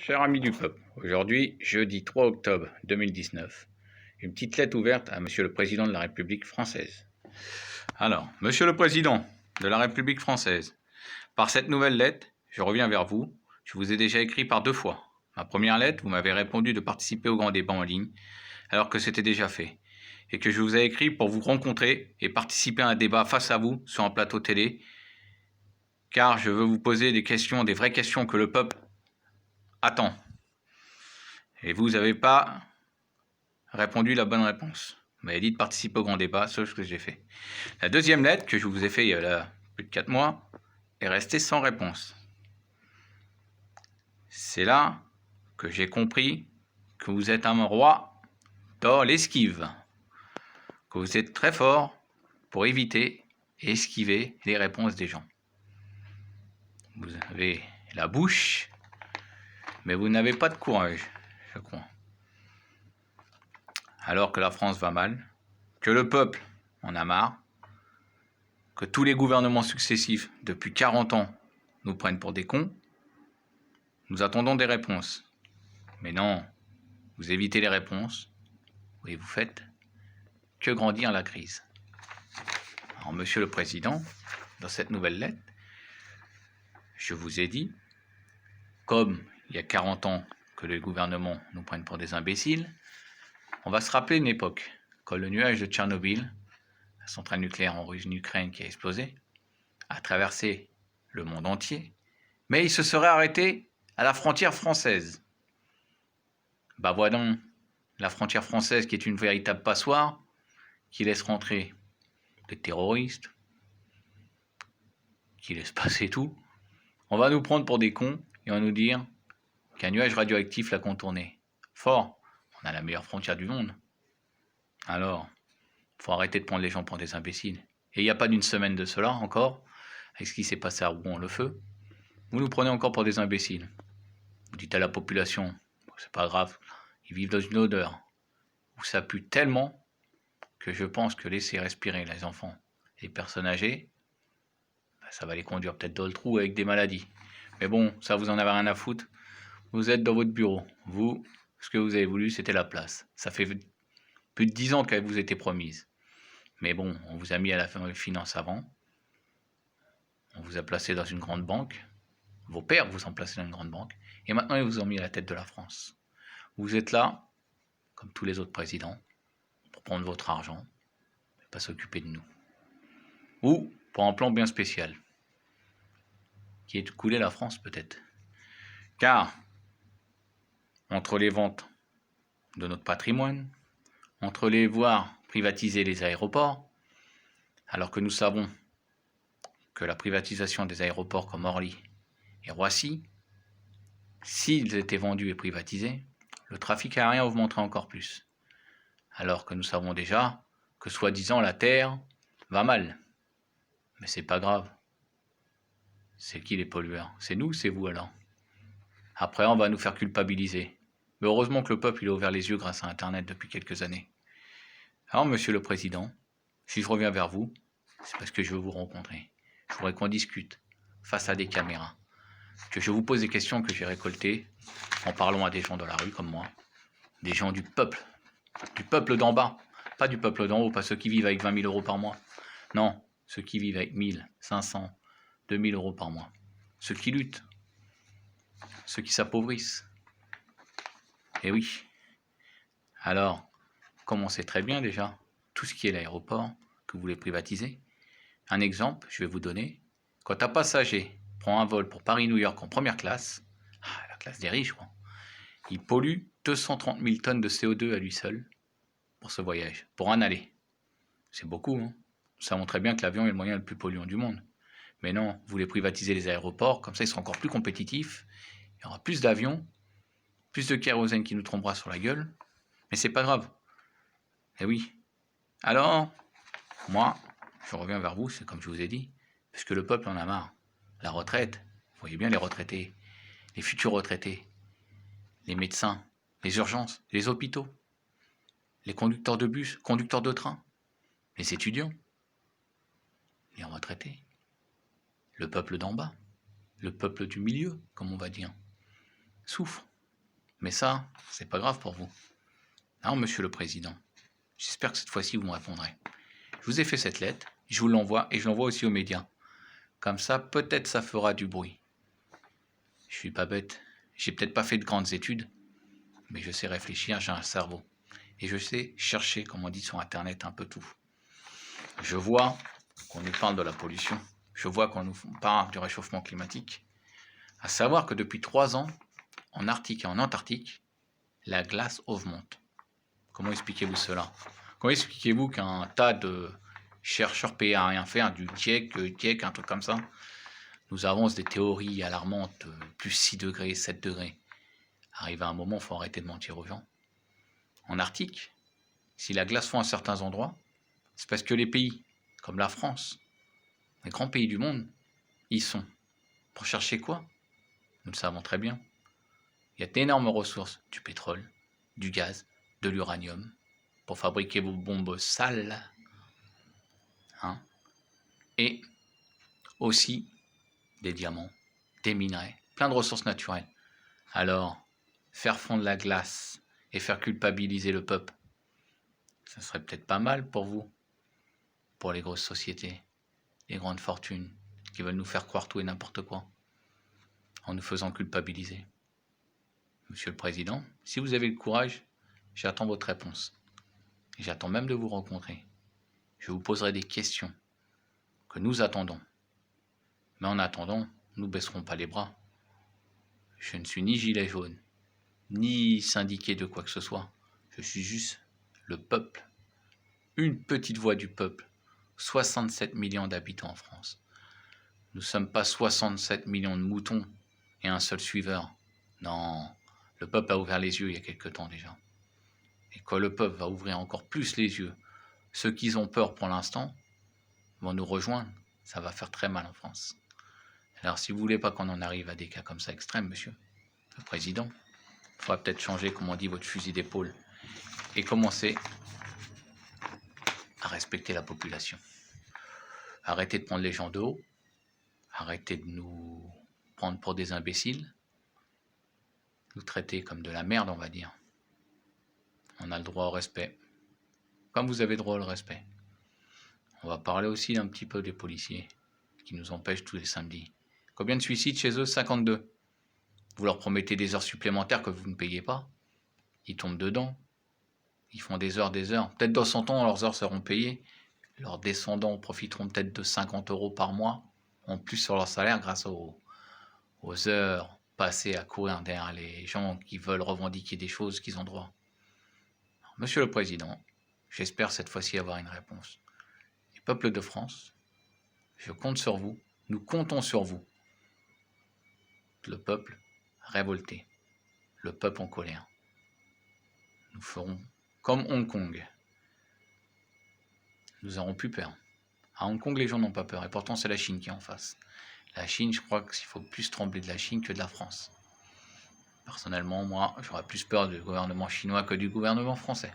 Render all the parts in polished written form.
Cher ami du peuple, aujourd'hui, jeudi 3 octobre 2019, une petite lettre ouverte à Monsieur le Président de la République française. Alors, Monsieur le Président de la République française, par cette nouvelle lettre, je reviens vers vous. Je vous ai déjà écrit par 2 fois. Ma première lettre, vous m'avez répondu de participer au grand débat en ligne, alors que c'était déjà fait, et que je vous ai écrit pour vous rencontrer et participer à un débat face à vous sur un plateau télé, car je veux vous poser des questions, des vraies questions que le peuple attend. Et vous n'avez pas répondu la bonne réponse. Vous m'avez dit de participer au grand débat, c'est ce que j'ai fait. La deuxième lettre que je vous ai fait il y a plus de 4 mois est restée sans réponse. C'est là que j'ai compris que vous êtes un roi dans l'esquive, que vous êtes très fort pour éviter et esquiver les réponses des gens. Vous avez la bouche, mais vous n'avez pas de courage, je crois. Alors que la France va mal, que le peuple en a marre, que tous les gouvernements successifs depuis 40 ans nous prennent pour des cons, nous attendons des réponses. Mais non, vous évitez les réponses et vous faites que grandir la crise. Alors, Monsieur le Président, dans cette nouvelle lettre, je vous ai dit, comme il y a 40 ans que les gouvernements nous prennent pour des imbéciles, on va se rappeler une époque, quand le nuage de Tchernobyl, la centrale nucléaire en Ukraine qui a explosé, a traversé le monde entier, mais il se serait arrêté à la frontière française. Bah voilà donc, la frontière française qui est une véritable passoire, qui laisse rentrer des terroristes, qui laisse passer tout. On va nous prendre pour des cons et on va nous dire qu'un nuage radioactif l'a contourné. Fort, on a la meilleure frontière du monde. Alors, faut arrêter de prendre les gens pour des imbéciles. Et il n'y a pas d'une semaine de cela encore, avec ce qui s'est passé à Rouen-le-Feu, vous nous prenez encore pour des imbéciles. Vous dites à la population, c'est pas grave, ils vivent dans une odeur où ça pue tellement que je pense que laisser respirer les enfants et les personnes âgées, ça va les conduire peut-être dans le trou avec des maladies. Mais bon, ça vous en avez rien à foutre. Vous êtes dans votre bureau. Vous, ce que vous avez voulu, c'était la place. Ça fait plus de 10 ans qu'elle vous était promise. Mais bon, on vous a mis à la finance avant. On vous a placé dans une grande banque. Vos pères vous ont placé dans une grande banque. Et maintenant, ils vous ont mis à la tête de la France. Vous êtes là, comme tous les autres présidents, pour prendre votre argent, et pas s'occuper de nous. Ou pour un plan bien spécial, qui est de couler la France peut-être. Car, entre les ventes de notre patrimoine, entre les voir privatiser les aéroports, alors que nous savons que la privatisation des aéroports comme Orly et Roissy, s'ils étaient vendus et privatisés, le trafic aérien augmenterait encore plus. Alors que nous savons déjà que soi-disant la Terre va mal. Mais c'est pas grave. C'est qui les pollueurs? C'est nous, c'est vous alors? Après, on va nous faire culpabiliser. Mais heureusement que le peuple il a ouvert les yeux grâce à Internet depuis quelques années. Alors, Monsieur le Président, si je reviens vers vous, c'est parce que je veux vous rencontrer. Je voudrais qu'on discute face à des caméras. Que je vous pose des questions que j'ai récoltées en parlant à des gens dans la rue comme moi. Des gens du peuple d'en bas. Pas du peuple d'en haut, pas ceux qui vivent avec 20 000 euros par mois. Non, ceux qui vivent avec 1 000, 500, 2 000 euros par mois. Ceux qui luttent. Ceux qui s'appauvrissent. Eh oui. Alors, comme on sait très bien déjà, tout ce qui est l'aéroport, que vous voulez privatiser, un exemple, je vais vous donner. Quand un passager prend un vol pour Paris-New York en première classe, la classe des riches, quoi, il pollue 230 000 tonnes de CO2 à lui seul pour ce voyage, pour un aller. C'est beaucoup, hein. Ça montre bien que l'avion est le moyen le plus polluant du monde. Mais non, vous voulez privatiser les aéroports, comme ça ils seront encore plus compétitifs, il y aura plus d'avions, plus de kérosène qui nous tombera sur la gueule, mais c'est pas grave. Eh oui. Alors, moi, je reviens vers vous, c'est comme je vous ai dit, parce que le peuple en a marre. La retraite, vous voyez bien les retraités, les futurs retraités, les médecins, les urgences, les hôpitaux, les conducteurs de bus, conducteurs de train, les étudiants, les retraités, le peuple d'en bas, le peuple du milieu, comme on va dire, souffre. Mais ça, c'est pas grave pour vous. Non, monsieur le président, j'espère que cette fois-ci vous me répondrez. Je vous ai fait cette lettre, je vous l'envoie et je l'envoie aussi aux médias. Comme ça, peut-être ça fera du bruit. Je suis pas bête, j'ai peut-être pas fait de grandes études, mais je sais réfléchir, j'ai un cerveau. Et je sais chercher, comme on dit sur Internet, un peu tout. Je vois qu'on nous parle de la pollution, je vois qu'on nous parle du réchauffement climatique. À savoir que depuis 3 ans, en Arctique et en Antarctique, la glace augmente. Comment expliquez-vous cela? Comment expliquez-vous qu'un tas de chercheurs payés à rien faire, du GIEC, un truc comme ça, nous avancent des théories alarmantes, plus 6 degrés, 7 degrés. Arrive à un moment, il faut arrêter de mentir aux gens. En Arctique, si la glace fond à certains endroits, c'est parce que les pays, comme la France, les grands pays du monde, y sont. Pour chercher quoi? Nous le savons très bien. Il y a d'énormes ressources, du pétrole, du gaz, de l'uranium, pour fabriquer vos bombes sales, hein, et aussi des diamants, des minerais, plein de ressources naturelles. Alors, faire fondre la glace et faire culpabiliser le peuple, ça serait peut-être pas mal pour vous, pour les grosses sociétés, les grandes fortunes, qui veulent nous faire croire tout et n'importe quoi, en nous faisant culpabiliser. Monsieur le Président, si vous avez le courage, j'attends votre réponse. Et j'attends même de vous rencontrer. Je vous poserai des questions que nous attendons. Mais en attendant, nous ne baisserons pas les bras. Je ne suis ni gilet jaune, ni syndiqué de quoi que ce soit. Je suis juste le peuple. Une petite voix du peuple. 67 millions d'habitants en France. Nous ne sommes pas 67 millions de moutons et un seul suiveur. Non, le peuple a ouvert les yeux il y a quelque temps déjà. Et quand le peuple va ouvrir encore plus les yeux, ceux qui ont peur pour l'instant vont nous rejoindre. Ça va faire très mal en France. Alors si vous voulez pas qu'on en arrive à des cas comme ça extrêmes, monsieur le Président, il faudra peut-être changer, comme on dit, votre fusil d'épaule et commencer à respecter la population. Arrêtez de prendre les gens de haut, arrêtez de nous prendre pour des imbéciles, nous traiter comme de la merde, on va dire. On a le droit au respect, comme vous avez droit au respect. On va parler aussi un petit peu des policiers qui nous empêchent tous les samedis. Combien de suicides chez eux? 52. Vous leur promettez des heures supplémentaires que vous ne payez pas. Ils tombent dedans. Ils font des heures, des heures. Peut-être dans 100 ans, leurs heures seront payées. Leurs descendants profiteront peut-être de 50 € par mois en plus sur leur salaire grâce aux heures passées à courir derrière les gens qui veulent revendiquer des choses qu'ils ont droit. Alors, Monsieur le Président, j'espère cette fois-ci avoir une réponse. Et peuple de France, je compte sur vous. Nous comptons sur vous. Le peuple révolté. Le peuple en colère. Nous ferons comme Hong Kong. Nous n'aurons plus peur. À Hong Kong, les gens n'ont pas peur. Et pourtant, c'est la Chine qui est en face. La Chine, je crois qu'il faut plus trembler de la Chine que de la France. Personnellement, moi, j'aurais plus peur du gouvernement chinois que du gouvernement français.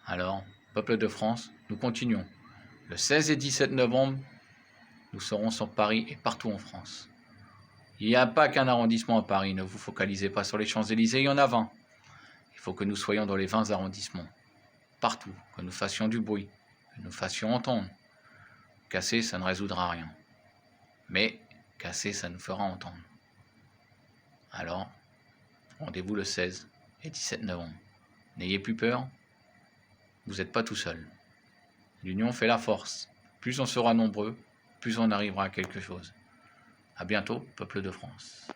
Alors, peuple de France, nous continuons. Le 16 et 17 novembre, nous serons sur Paris et partout en France. Il n'y a pas qu'un arrondissement à Paris. Ne vous focalisez pas sur les Champs-Élysées, il y en a 20. Il faut que nous soyons dans les 20 arrondissements. Partout, que nous fassions du bruit, que nous fassions entendre. Casser, ça ne résoudra rien. Mais casser, ça nous fera entendre. Alors, rendez-vous le 16 et 17 novembre. N'ayez plus peur, vous n'êtes pas tout seul. L'union fait la force. Plus on sera nombreux, plus on arrivera à quelque chose. À bientôt, peuple de France.